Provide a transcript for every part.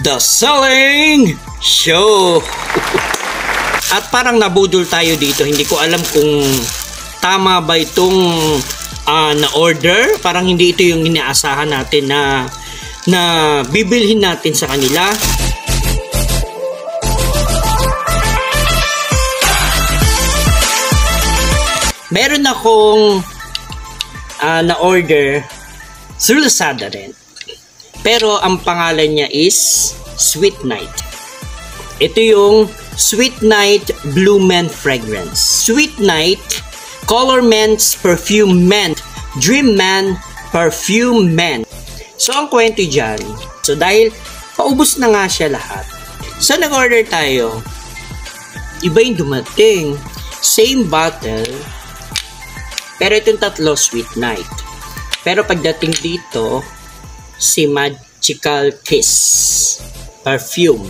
The Selling Show. At parang nabudol tayo dito. Hindi ko alam kung tama ba itong na-order. Parang hindi ito yung inaasahan natin na bibilhin natin sa kanila. Meron akong na-order through Lazada rin. Pero ang pangalan niya is Sweet Night. Ito yung Sweet Night Blue Mint Fragrance. Sweet Night Color Ment's Perfume Mint Dream Man Perfume Mint. So ang kwento dyan, so dahil paubos na nga siya lahat, so nag-order tayo, iba yung dumating, same bottle, pero itong tatlo Sweet Night. Pero pagdating dito, si Magical Kiss Perfume.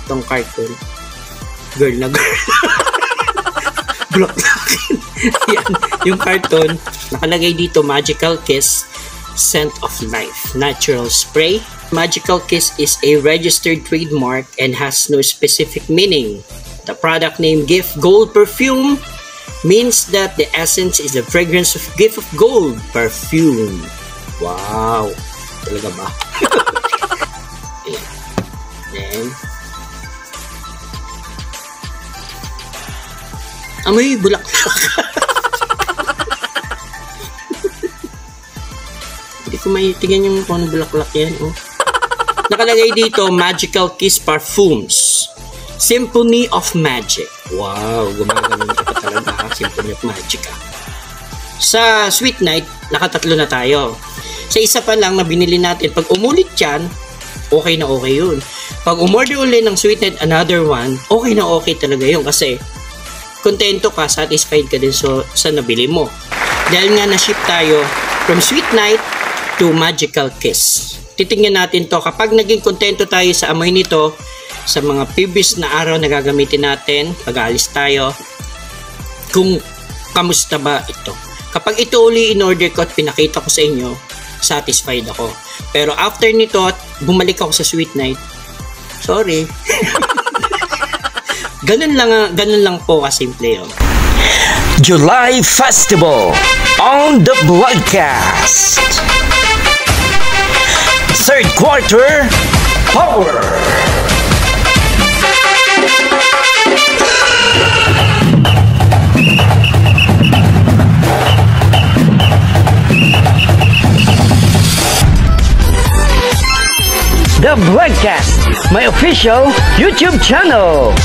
Itong carton. Girl na girl. Block na akin. Yan. Yung carton, nakalagay dito, Magical Kiss Scent of Life Natural Spray. Magical Kiss is a registered trademark and has no specific meaning. The product name Gift Gold Perfume means that the essence is the fragrance of Gift of Gold Perfume. Wow! Talaga ba? Ayan. Then, amoy bulaklak. Hindi ko maitingnan yung kung bulaklak yan. Oh. Nakalagay dito, Magical Kiss Parfums. Symphony of Magic. Wow, gumagano'n ka pa talaga ha. Symphony of Magic ha. Sa Sweet Night, nakatatlo na tayo. Sa isa pa lang na binili natin, pag umulit yan, okay na okay yun. Pag umorder ulit ng Sweet Night, another one, okay na okay talaga yun. Kasi, kontento ka, satisfied ka din sa nabili mo. Dahil nga na-ship tayo from Sweet Night to Magical Kiss. Titingnan natin to. Kapag naging kontento tayo sa amoy nito, sa mga previous na araw na gagamitin natin, pag-aalis tayo, kung kamusta ba ito. Kapag ito uli in-order ko at pinakita ko sa inyo, satisfied ako. Pero after nito at bumalik ako sa Sweet Night, sorry. ganun lang po kasimple yun. July Festival on the broadcast. Third quarter power. The Broadcast, my official YouTube channel.